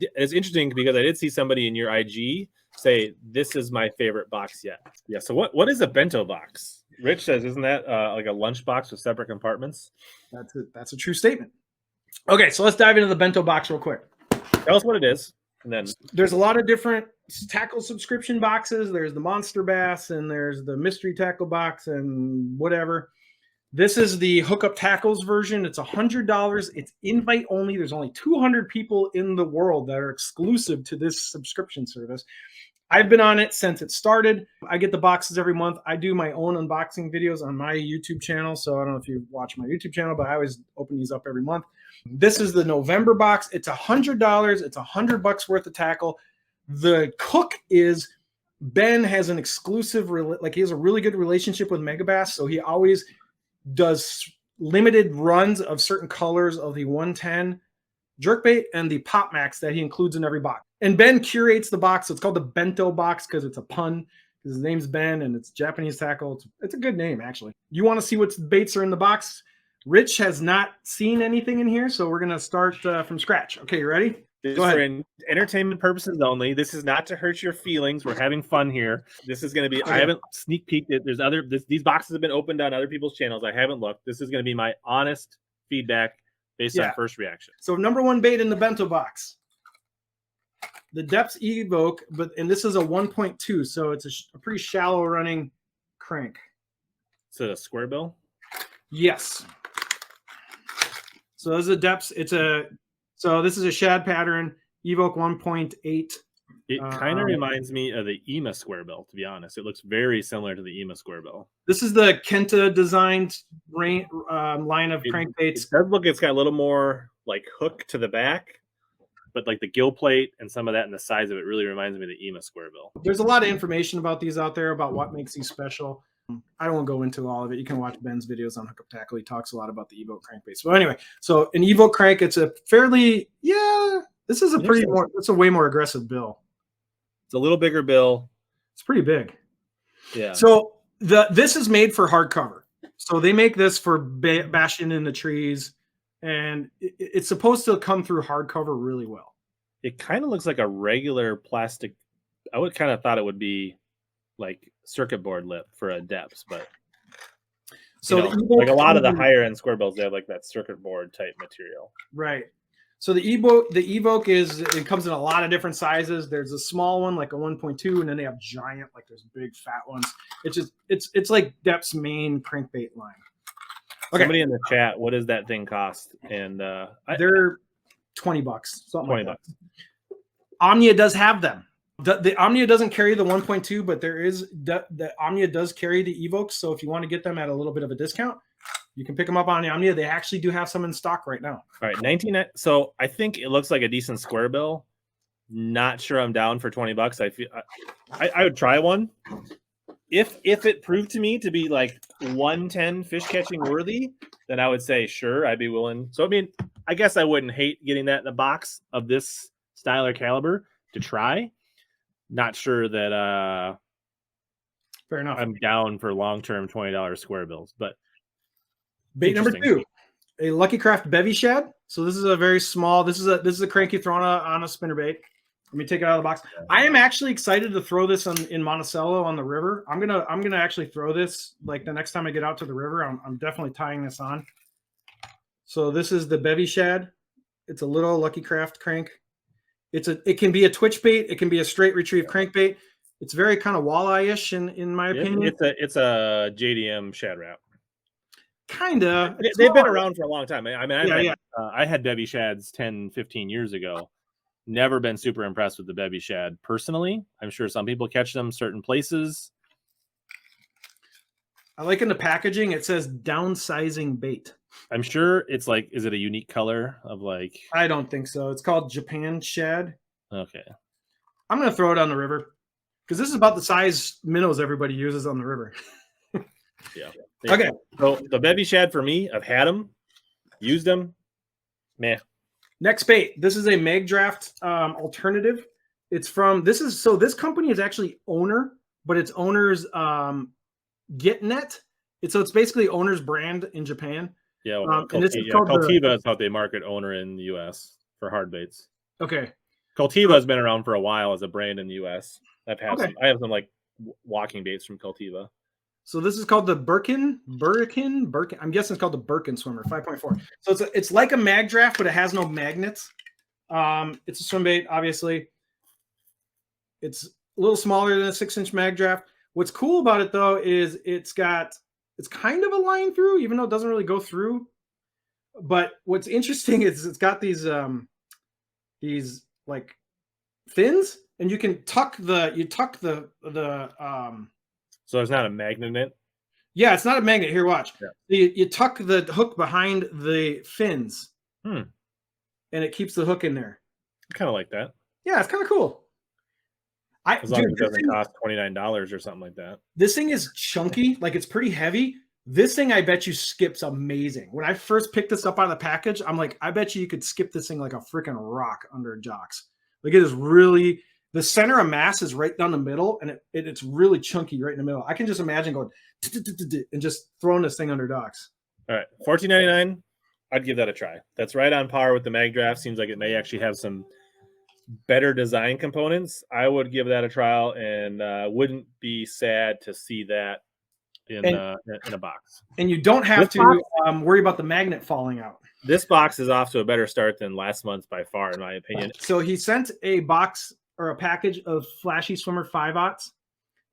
It's interesting because I did see somebody in your IG say this is my favorite box yet. Yeah. So what is a bento box? Rich says, isn't that like a lunch box with separate compartments? That's a true statement. Okay, so let's dive into the bento box real quick. Tell us what it is, and then there's a lot of different tackle subscription boxes. There's the Monster Bass, and there's the mystery tackle box, and whatever. This is the hookup tackles version. It's $100. It's invite only. There's only 200 people in the world that are exclusive to this subscription service. I've been on it since it started. I get the boxes every month. I do my own unboxing videos on my YouTube channel. So I don't know if you watch my YouTube channel, but I always open these up every month. This is the November box. It's $100. It's $100 worth of tackle. The cook is Ben has an exclusive, like he has a really good relationship with Megabass. So he always does limited runs of certain colors of the 110 jerkbait and the Pop Max that he includes in every box. And Ben curates the box. So it's called the Bento Box because it's a pun. His name's Ben and it's Japanese tackle. It's a good name, actually. You want to see what baits are in the box? Rich has not seen anything in here, so we're going to start from scratch. Okay, you ready? This is for entertainment purposes only. This is not to hurt your feelings. We're having fun here. This is going to be, I haven't sneak peeked it. There's these boxes have been opened on other people's channels. I haven't looked. This is going to be my honest feedback based on first reaction. So number one bait in the bento box, the Depths Evoke, and this is a 1.2, so it's a pretty shallow running crank. Is it a square bill? Yes. So this is a Depths. So this is a Shad pattern, Evoke 1.8. It kind of reminds me of the EMA square bill, to be honest. It looks very similar to the EMA square bill. This is the Kenta designed line of crankbaits. It does look, it's got a little more like hook to the back, but like the gill plate and some of that and the size of it really reminds me of the EMA square bill. There's a lot of information about these out there about what makes these special. I won't go into all of it. You can watch Ben's videos on Hookup Tackle. He talks a lot about the Evoke crankbaits. But anyway, so an Evoke crank, it's a fairly, this is it's a way more aggressive bill. It's a little bigger bill. It's pretty big. Yeah. So this is made for hardcover. So they make this for bashing in the trees, and it's supposed to come through hardcover really well. It kind of looks like a regular plastic. I would kind of thought it would be like circuit board lip for a Depths, but so like a lot of the higher end square bills, they have like that circuit board type material. Right. So the Evoke it comes in a lot of different sizes. There's a small one, like a 1.2, and then they have giant, like there's big fat ones. It's like Depths' main crankbait line. Okay. Somebody in the chat, what does that thing cost? And they're $20, something $20. Like that. Omnia does have them. The Omnia doesn't carry the 1.2, but the Omnia does carry the Evokes. So if you want to get them at a little bit of a discount, you can pick them up on the Omnia. They actually do have some in stock right now. All right, so I think it looks like a decent square bill. Not sure I'm down for $20. I feel I would try one. If it proved to me to be like 110 fish catching worthy, then I would say sure, I'd be willing. So I mean, I guess I wouldn't hate getting that in a box of this style or caliber to try. Not sure that fair enough. I'm down for long-term $20 square bills, but bait number 2, a Lucky Craft Bevy Shad. So this is a very small. This is a crank you throw on a spinner bait. Let me take it out of the box. I am actually excited to throw this in Monticello on the river. I'm gonna actually throw this like the next time I get out to the river. I'm definitely tying this on. So this is the Bevy Shad. It's a little Lucky Craft crank. It can be a twitch bait. It can be a straight retrieve crankbait. It's very kind of walleye-ish in my opinion. It's a JDM Shad wrap. Kinda. They've been around for a long time. I mean, I had Bevy Shads 10, 15 years ago. Never been super impressed with the Bevy Shad personally. I'm sure some people catch them certain places. I like in the packaging, it says downsizing bait. I'm sure it's like, is it a unique color of like? I don't think so. It's called Japan Shad. Okay. I'm going to throw it on the river because this is about the size minnows everybody uses on the river. Yeah. Okay. So the Bevy Shad for me, I've had them, used them. Meh. Next bait. This is a Mag Draft alternative. It's from, this company is actually Owner, but it's Owner's GetNet. So it's basically Owner's brand in Japan. Yeah, Cultiva is how they market Owner in the U.S. for hard baits. Okay. Cultiva has been around for a while as a brand in the U.S. I have Okay. some like walking baits from Cultiva. So this is called the Birkin. I'm guessing it's called the Birkin Swimmer 5.4. So it's like a mag draft, but it has no magnets. It's a swim bait, obviously. It's a little smaller than a 6-inch mag draft. What's cool about it though is it's kind of a line through, even though it doesn't really go through. But what's interesting is it's got these like fins, and you can tuck the So there's not a magnet in it? Yeah, it's not a magnet. Here, watch. Yeah. You tuck the hook behind the fins, and it keeps the hook in there. I kind of like that. Yeah, it's kind of cool. As long as it doesn't cost $29 or something like that. This thing is chunky. Like, it's pretty heavy. This thing, I bet you, skips amazing. When I first picked this up out of the package, I'm like, I bet you could skip this thing like a freaking rock under jocks. Like, it is really... The center of mass is right down the middle, and it's really chunky right in the middle. I can just imagine going and just throwing this thing under docks. All right, $14.99. I'd give that a try. That's right on par with the mag draft. Seems like it may actually have some better design components. I would give that a trial, and wouldn't be sad to see that in a box. And you don't have to worry about the magnet falling out. This box is off to a better start than last month by far, in my opinion. So he sent a box or a package of Flashy Swimmer 5/0s,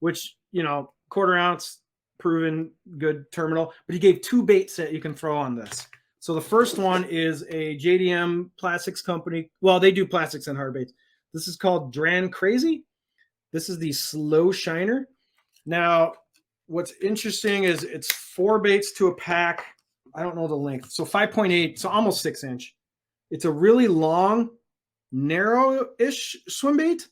which, you know, 1/4 ounce, proven good terminal, but he gave 2 baits that you can throw on this. So the first one is a JDM plastics company. Well, they do plastics and hard baits. This is called Dran Crazy. This is the Slow Shiner. Now, what's interesting is it's 4 baits to a pack. I don't know the length. So 5.8, so almost 6-inch. It's a really long, narrow-ish swim bait.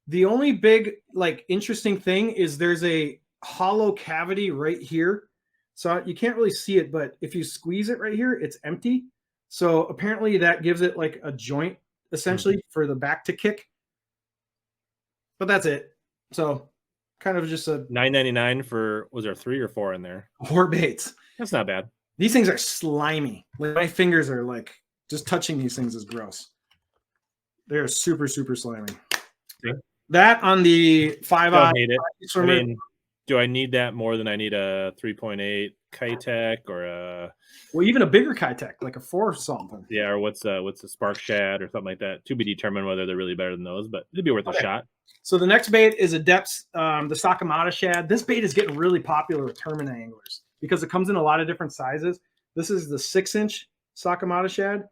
The only big, like, interesting thing is there's a hollow cavity right here. So you can't really see it, but if you squeeze it right here, it's empty. So apparently that gives it like a joint, essentially, for the back to kick. But that's it. So kind of just a $9.99 for, was there 3 or 4 in there? 4 baits. That's not bad. These things are slimy. Like, my fingers are like, just touching these things is gross. They're super, super slimy. See? That on the 5/0. I hate it. I mean, do I need that more than I need a 3.8 Kitech or a... Well, even a bigger Kitech, like a 4 something. Yeah, or what's the Spark Shad or something like that. To be determined whether they're really better than those, but it'd be worth a shot. So the next bait is Adept's the Sakamata Shad. This bait is getting really popular with tournament anglers because it comes in a lot of different sizes. This is the 6-inch Sakamata Shad.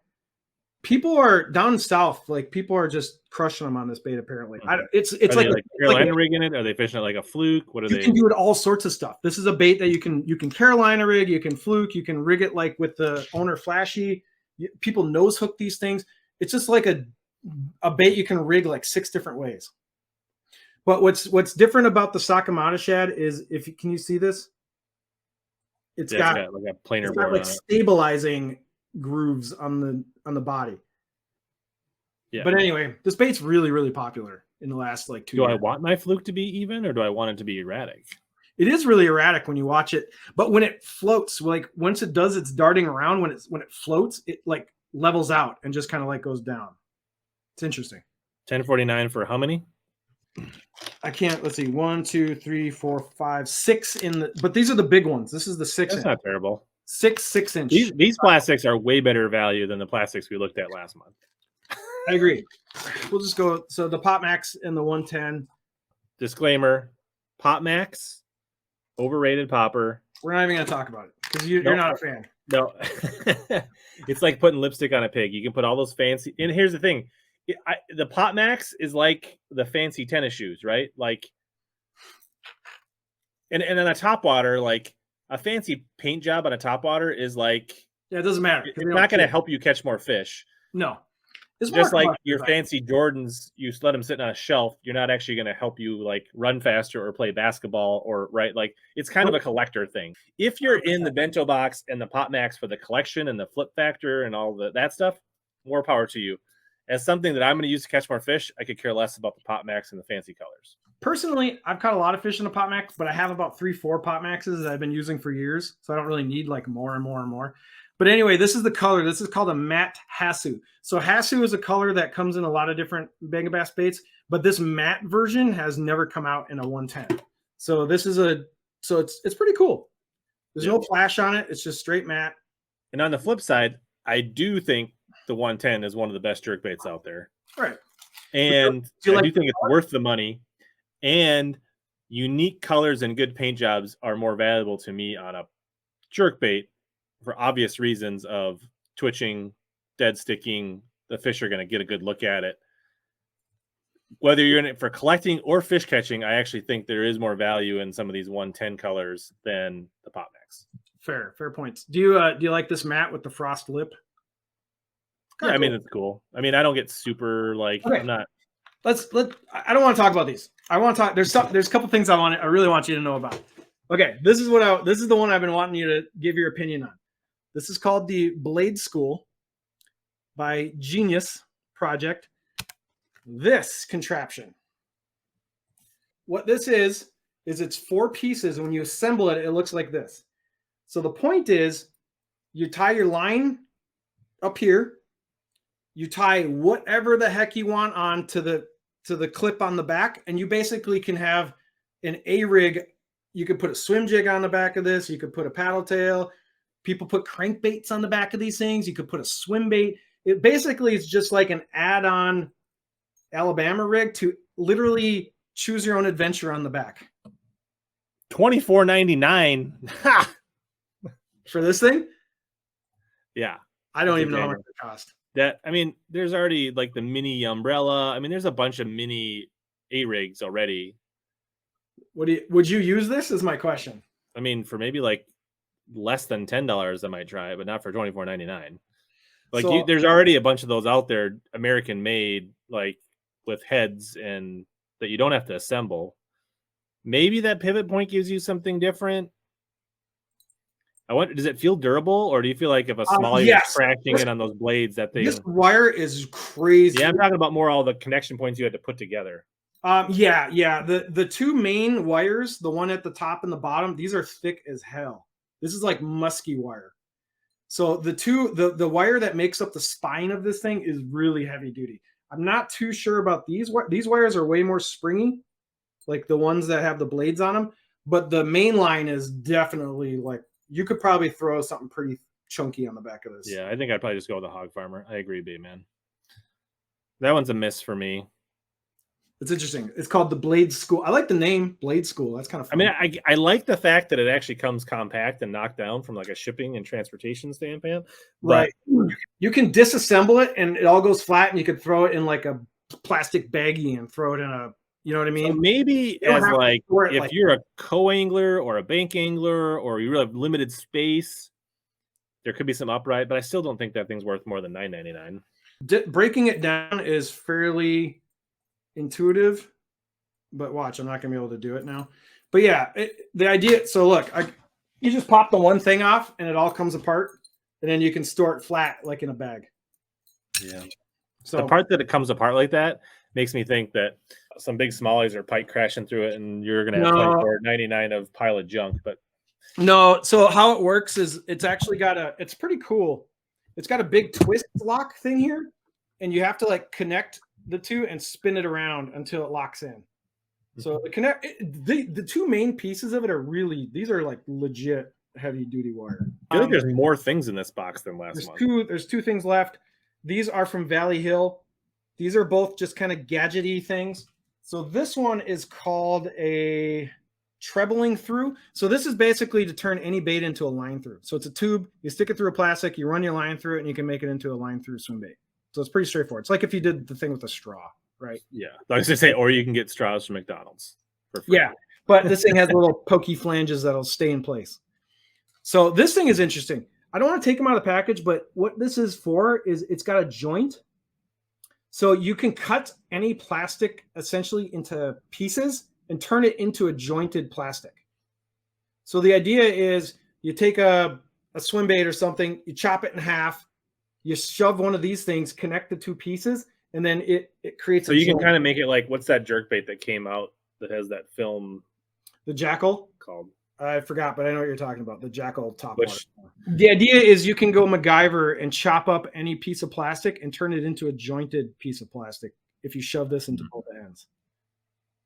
People are down south, like, people are just crushing them on this bait. Apparently, it's like Carolina rig in it. Are they fishing it like a fluke? What are they? You can do it all sorts of stuff. This is a bait that you can Carolina rig, you can fluke, you can rig it like with the owner Flashy. People nose hook these things. It's just like a bait you can rig like 6 different ways. But what's different about the Sakamata Shad is, can you see this? It's got like a planer board, like stabilizing grooves on the body. Yeah. But anyway, this bait's really, really popular in the last like 2 years. Do I want my fluke to be even, or do I want it to be erratic? It is really erratic when you watch it, but when it floats, like once it does its darting around, when it floats, it like levels out and just kind of like goes down. It's interesting. $10.49 for how many? I can't. Let's see. 1, 2, 3, 4, 5, 6 in the. But these are the big ones. This is the 6. That's not terrible. 6-inch. These plastics are way better value than the plastics we looked at last month. I agree. We'll just go. So the Pop Max and the 110. Disclaimer: Pop Max, overrated popper. We're not even going to talk about it because you're not a fan. No, it's like putting lipstick on a pig. You can put all those fancy. And here's the thing: the Pop Max is like the fancy tennis shoes, right? Like, and then a top water, like a fancy paint job on a top water, is like, yeah, it doesn't matter. It's not going to help you catch more fish. No. It's just like your fancy Jordans, you let them sit on a shelf. You're not actually going to help you like run faster or play basketball or right. Like, it's kind of a collector thing. If you're in the Bento Box and the Pop Max for the collection and the flip factor and all that stuff, more power to you. As something that I'm going to use to catch more fish, I could care less about the Pop Max and the fancy colors. Personally, I've caught a lot of fish in the Pop Max, but I have about 3-4 Pop Maxes that I've been using for years. So I don't really need like more and more and more. But anyway, this is the color. This is called a matte Hasu. So Hasu is a color that comes in a lot of different Megabass baits, but this matte version has never come out in a 110. So this is it's pretty cool. There's no flash on it. It's just straight matte. And on the flip side, I do think the 110 is one of the best jerk baits out there. Right. And I do think it's worth the money. And unique colors and good paint jobs are more valuable to me on a jerk bait for obvious reasons of twitching, dead sticking. The fish are going to get a good look at it. Whether you're in it for collecting or fish catching, I actually think there is more value in some of these 110 colors than the Pop Max. Fair points. Do you like this matte with the frost lip? Yeah, I mean, it's cool. I mean, I don't get super like, okay. I'm not. I don't want to talk about these. I want to talk. There's a couple things I really want you to know about. Okay, this is the one I've been wanting you to give your opinion on. This is called the Blade School by Genius Project. This contraption. What this is it's 4 pieces. And when you assemble it, it looks like this. So the point is, you tie your line up here. You tie whatever the heck you want on to the clip on the back, and you basically can have an A-rig. You could put a swim jig on the back of this. You could put a paddle tail. People put crankbaits on the back of these things. You could put a swim bait. It basically is just like an add-on Alabama rig to literally choose your own adventure on the back. $24.99. For this thing? Yeah. I don't even know how much it cost. I mean, there's already like the mini umbrella. I mean, there's a bunch of mini A-rigs already. Would you use this is my question. I mean, for maybe like less than $10, I might try it, but not for $24.99. Like there's already a bunch of those out there, American made, like with heads and that you don't have to assemble. Maybe that pivot point gives you something different. I wonder, does it feel durable, or do you feel like if a smallie is crashing in on those blades, that thing? This wire is crazy. Yeah, I'm talking about more all the connection points you had to put together. Yeah. The 2 main wires, the one at the top and the bottom, these are thick as hell. This is like musky wire. So the wire that makes up the spine of this thing is really heavy duty. I'm not too sure about these. These wires are way more springy, like the ones that have the blades on them. But the main line is definitely like, you could probably throw something pretty chunky on the back of this. Yeah, I think I'd probably just go with the Hog Farmer. I agree, B-Man. That one's a miss for me. It's interesting. It's called the Blade School. I like the name Blade School. That's kind of fun. I mean, I like the fact that it actually comes compact and knocked down from like a shipping and transportation standpoint. Right. You can disassemble it and it all goes flat, and you could throw it in like a plastic baggie and throw it in a, you know what I mean? So maybe as like, if you're a co-angler or a bank angler, or you really have limited space, there could be some upright, but I still don't think that thing's worth more than $9.99. Breaking it down is fairly intuitive, but watch, I'm not gonna be able to do it now. But yeah, the idea. So look, you just pop the one thing off, and it all comes apart, and then you can store it flat like in a bag. Yeah. So the part that it comes apart like that makes me think that some big smallies are pike crashing through it, and you're gonna have $24.99 of pile of junk. But no. So how it works is it's actually it's pretty cool. It's got a big twist lock thing here, and you have to like connect the 2 and spin it around until it locks in. So the 2 main pieces of it are these are like legit heavy duty wire. I feel like there's more things in this box than last month. There's 2 things left. These are from Valley Hill. These are both just kind of gadgety things. So this one is called a trebling through. So this is basically to turn any bait into a line through. So it's a tube, you stick it through a plastic, you run your line through it, and you can make it into a line through swim bait. So it's pretty straightforward. It's like if you did the thing with a straw, right? Yeah. I was going to say, or you can get straws from McDonald's. For free. Yeah. But this thing has little pokey flanges that'll stay in place. So this thing is interesting. I don't want to take them out of the package, but what this is for is it's got a joint. So you can cut any plastic essentially into pieces and turn it into a jointed plastic. So the idea is you take a swim bait or something, you chop it in half, you shove one of these things, connect the 2 pieces, and then it creates. So you can kind of make it like, what's that jerk bait that came out that has that film? The Jackal? Called I forgot, but I know what you're talking about. The Jackal top water. Which The idea is you can go MacGyver and chop up any piece of plastic and turn it into a jointed piece of plastic if you shove this into both ends.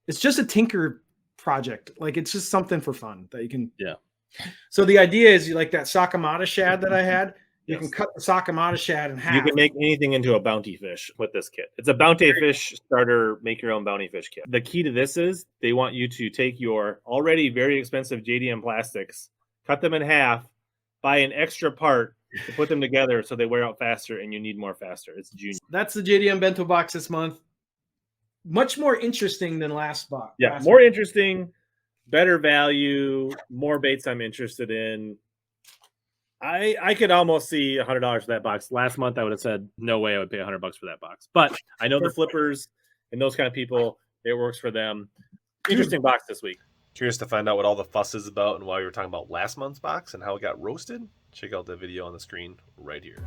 It's just a tinker project. Like it's just something for fun that you can. Yeah. So the idea is you like that Sakamata shad that I had. You can cut the Sakamata shad in half. you can make anything into a bounty fish with this kit. It's a bounty fish starter, make your own bounty fish kit. The key to this is they want you to take your already very expensive JDM plastics, cut them in half, buy an extra part to put them together so they wear out faster and you need more faster. It's genius. That's the JDM Bento Box this month. Much more interesting than last box. Yeah, more interesting, better value, more baits I'm interested in. I could almost see $100 for that box. Last month I would have said no way I would pay $100 for that box. But I know the flippers and those kind of people, it works for them. Interesting box this week. Curious to find out what all the fuss is about and why we were talking about last month's box and how it got roasted? Check out the video on the screen right here.